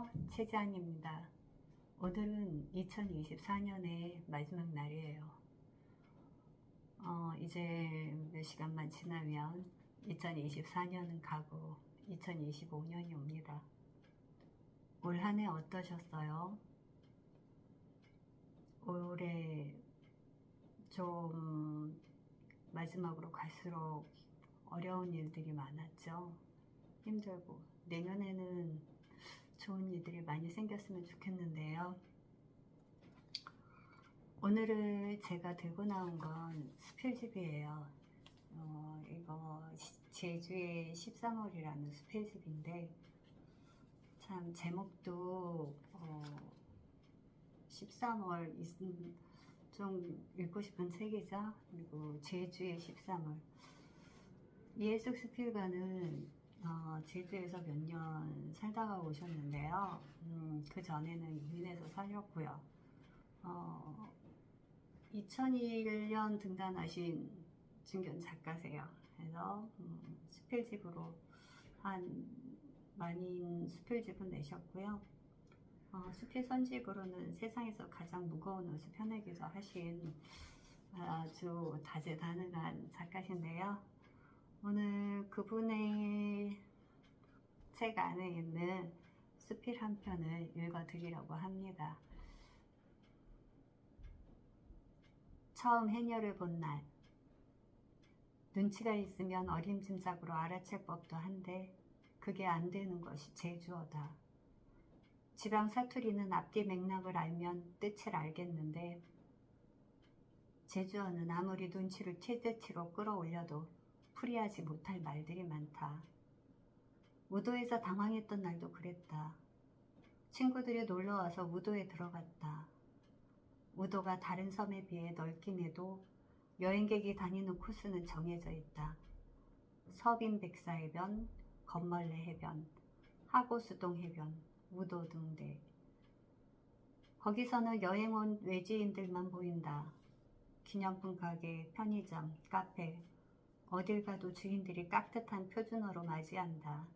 안녕하세요. 최지안입니다. 오늘은 2024년의 마지막 날이에요. 이제 몇 시간만 지나면 2024년은 가고 2025년이 옵니다. 올 한 해 어떠셨어요? 올해 좀 마지막으로 갈수록 어려운 일들이 많았죠. 힘들고 내년에는 좋은 일들이 많이 생겼으면 좋겠는데요. 오늘은 제가 들고 나온 건 수필집이에요. 이거 제주의 13월이라는 수필집인데 참 제목도 13월 좀 읽고 싶은 책이죠. 그리고 제주의 13월. 이해숙 수필가는 제주에서 몇 년 살다가 오셨는데요. 그 전에는 용인에서 사셨고요. 2001년 등단하신 중견 작가세요. 그래서 수필집으로 한 많은 수필집을 내셨고요. 수필 선집으로는 세상에서 가장 무거운 옷을 펴내기도 하신 아주 다재다능한 작가신데요. 오늘 그분의 책 안에 있는 수필 한 편을 읽어드리려고 합니다. 처음 해녀를 본 날. 눈치가 있으면 어림짐작으로 알아챌 법도 한데 그게 안 되는 것이 제주어다. 지방 사투리는 앞뒤 맥락을 알면 뜻을 알겠는데 제주어는 아무리 눈치를 최대치로 끌어올려도 풀이하지 못할 말들이 많다. 우도에서 당황했던 날도 그랬다. 친구들이 놀러와서 우도에 들어갔다. 우도가 다른 섬에 비해 넓긴 해도 여행객이 다니는 코스는 정해져 있다. 서빈백사해변, 건멀레해변, 하고수동 해변, 우도 등대. 거기서는 여행 온 외지인들만 보인다. 기념품 가게, 편의점, 카페, 어딜 가도 주인들이 깍듯한 표준어로 맞이한다.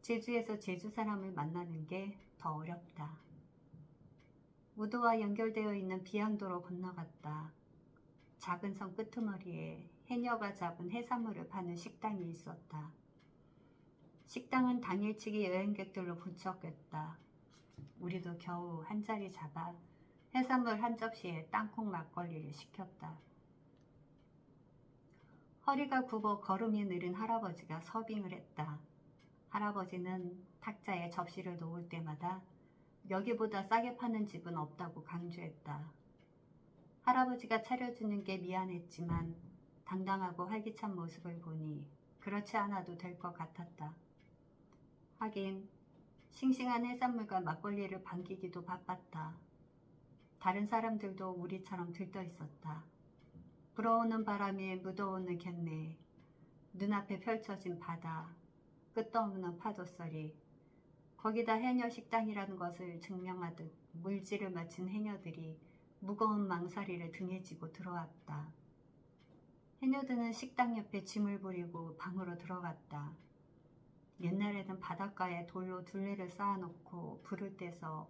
제주에서 제주 사람을 만나는 게 더 어렵다. 우도와 연결되어 있는 비양도로 건너갔다. 작은 섬 끄트머리에 해녀가 잡은 해산물을 파는 식당이 있었다. 식당은 당일치기 여행객들로 북적였다. 우리도 겨우 한 자리 잡아 해산물 한 접시에 땅콩 막걸리를 시켰다. 허리가 굽어 걸음이 느린 할아버지가 서빙을 했다. 할아버지는 탁자에 접시를 놓을 때마다 여기보다 싸게 파는 집은 없다고 강조했다. 할아버지가 차려주는 게 미안했지만 당당하고 활기찬 모습을 보니 그렇지 않아도 될 것 같았다. 하긴 싱싱한 해산물과 막걸리를 반기기도 바빴다. 다른 사람들도 우리처럼 들떠 있었다. 불어오는 바람에 묻어오는 갯내, 눈앞에 펼쳐진 바다, 끝도 없는 파도소리, 거기다 해녀 식당이라는 것을 증명하듯 물질을 마친 해녀들이 무거운 망사리를 등에 지고 들어왔다. 해녀들은 식당 옆에 짐을 버리고 방으로 들어갔다. 옛날에는 바닷가에 돌로 둘레를 쌓아놓고 불을 떼서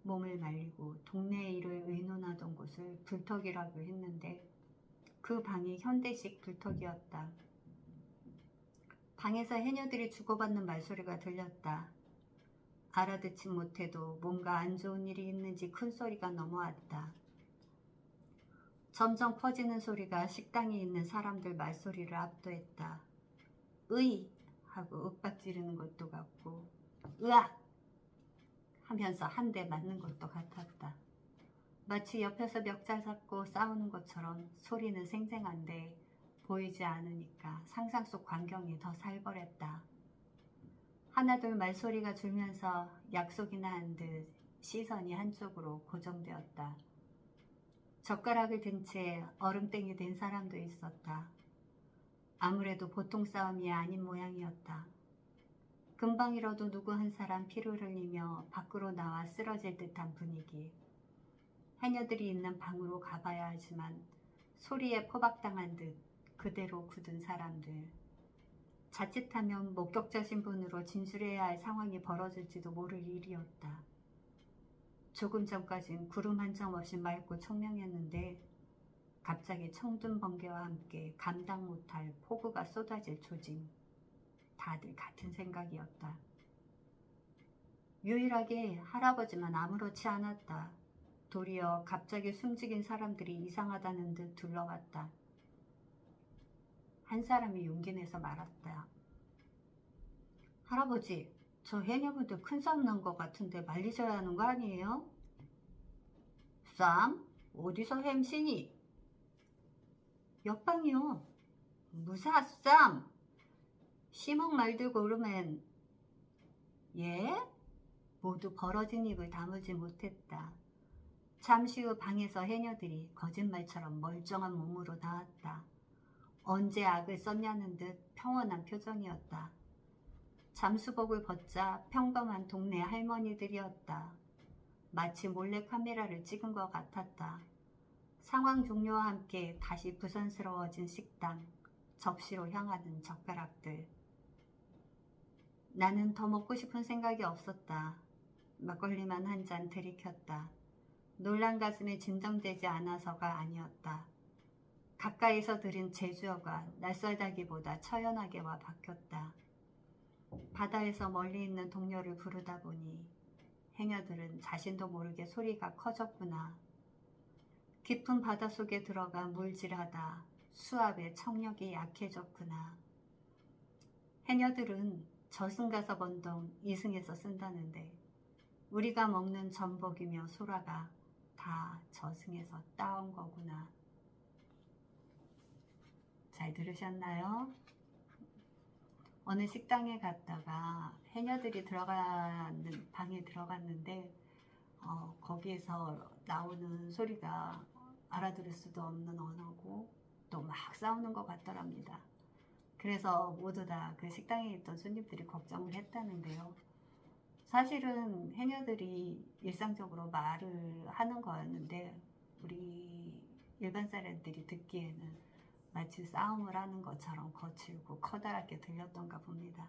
몸을 말리고 동네 일을 의논하던 곳을 불턱이라고 했는데 그 방이 현대식 불턱이었다. 방에서 해녀들이 주고받는 말소리가 들렸다. 알아듣지 못해도 뭔가 안 좋은 일이 있는지 큰 소리가 넘어왔다. 점점 커지는 소리가 식당에 있는 사람들 말소리를 압도했다. 으이! 하고 윽박지르는 것도 같고 으악! 하면서 한 대 맞는 것도 같았다. 마치 옆에서 멱살 잡고 싸우는 것처럼 소리는 생생한데 보이지 않으니까 상상 속 광경이 더 살벌했다. 하나둘 말소리가 줄면서 약속이나 한 듯 시선이 한쪽으로 고정되었다. 젓가락을 든 채 얼음땡이 된 사람도 있었다. 아무래도 보통 싸움이 아닌 모양이었다. 금방이라도 누구 한 사람 피를 흘리며 밖으로 나와 쓰러질 듯한 분위기. 해녀들이 있는 방으로 가봐야 하지만 소리에 포박당한 듯 그대로 굳은 사람들. 자칫하면 목격자 신분으로 진술해야 할 상황이 벌어질지도 모를 일이었다. 조금 전까진 구름 한 점 없이 맑고 청명했는데 갑자기 청둔 번개와 함께 감당 못할 폭우가 쏟아질 조짐. 다들 같은 생각이었다. 유일하게 할아버지만 아무렇지 않았다. 도리어 갑자기 숨죽인 사람들이 이상하다는 듯 둘러봤다. 한 사람이 용기 내서 말했다. 할아버지, 저 해녀분들 큰 싸움 난 것 같은데 말리셔야 하는 거 아니에요? 싸움? 어디서 햄신이? 옆방이요. 무사 싸움? 시먹 말들고 오르면 예? 모두 벌어진 입을 다물지 못했다. 잠시 후 방에서 해녀들이 거짓말처럼 멀쩡한 몸으로 나왔다. 언제 악을 썼냐는 듯 평온한 표정이었다. 잠수복을 벗자 평범한 동네 할머니들이었다. 마치 몰래카메라를 찍은 것 같았다. 상황 종료와 함께 다시 부산스러워진 식당, 접시로 향하는 젓가락들. 나는 더 먹고 싶은 생각이 없었다. 막걸리만 한 잔 들이켰다. 놀란 가슴에 진정되지 않아서가 아니었다. 가까이서 들은 제주어가 낯설다기보다 처연하게 와 박혔다. 바다에서 멀리 있는 동료를 부르다 보니 해녀들은 자신도 모르게 소리가 커졌구나. 깊은 바닷속에 들어가 물질하다 수압의 청력이 약해졌구나. 해녀들은 저승가서 번 돈 이승에서 쓴다는데 우리가 먹는 전복이며 소라가 다 저승에서 따온 거구나. 잘 들으셨나요? 어느 식당에 갔다가 해녀들이 들어가는 방에 들어갔는데 거기에서 나오는 소리가 알아들을 수도 없는 언어고 또 막 싸우는 것 같더랍니다. 그래서 모두 다 그 식당에 있던 손님들이 걱정을 했다는데요. 사실은 해녀들이 일상적으로 말을 하는 거였는데 우리 일반 사람들이 듣기에는 마치 싸움을 하는 것처럼 거칠고 커다랗게 들렸던가 봅니다.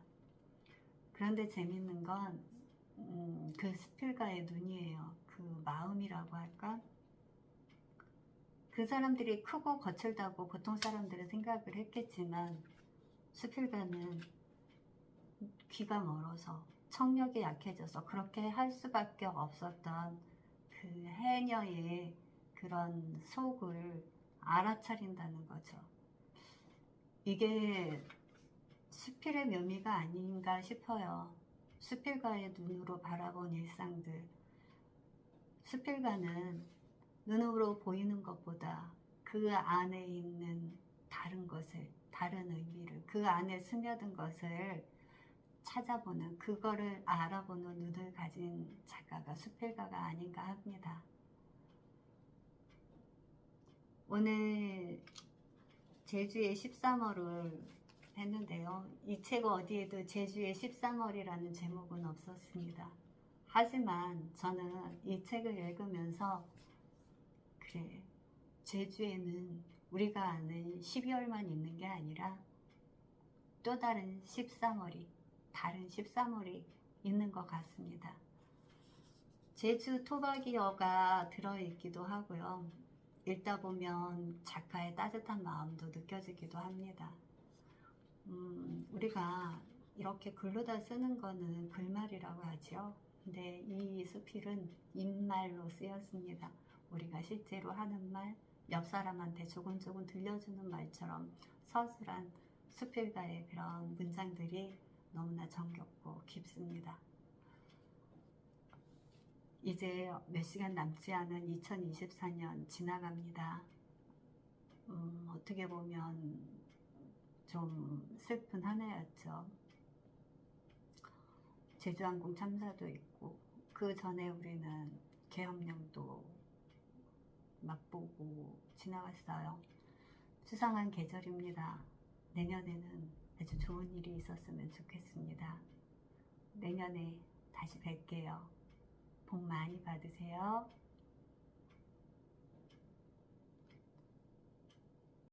그런데 재밌는 건 그 스필가의 눈이에요. 그 마음이라고 할까? 그 사람들이 크고 거칠다고 보통 사람들은 생각을 했겠지만 스필가는 귀가 멀어서 청력이 약해져서 그렇게 할 수밖에 없었던 그 해녀의 그런 속을 알아차린다는 거죠. 이게 수필의 묘미가 아닌가 싶어요. 수필가의 눈으로 바라본 일상들. 수필가는 눈으로 보이는 것보다 그 안에 있는 다른 것을, 다른 의미를, 그 안에 스며든 것을 찾아보는, 그거를 알아보는 눈을 가진 작가가 수필가가 아닌가 합니다. 오늘 제주의 13월을 했는데요. 이 책 어디에도 제주의 13월이라는 제목은 없었습니다. 하지만 저는 이 책을 읽으면서 그래, 제주에는 우리가 아는 12월만 있는 게 아니라 또 다른 13월이, 다른 13월이 있는 것 같습니다. 제주 토박이어가 들어있기도 하고요. 읽다 보면 작가의 따뜻한 마음도 느껴지기도 합니다. 우리가 이렇게 글로다 쓰는 거는 글말이라고 하죠. 근데 이 수필은 입말로 쓰였습니다. 우리가 실제로 하는 말, 옆 사람한테 조곤조곤 들려주는 말처럼 서술한 수필가의 그런 문장들이 너무나 정겹고 깊습니다. 이제 몇 시간 남지 않은 2024년 지나갑니다. 어떻게 보면 좀 슬픈 한 해였죠. 제주항공 참사도 있고 그 전에 우리는 계엄령도 맛보고 지나갔어요. 수상한 계절입니다. 내년에는 아주 좋은 일이 있었으면 좋겠습니다. 내년에 다시 뵐게요. 복 많이 받으세요.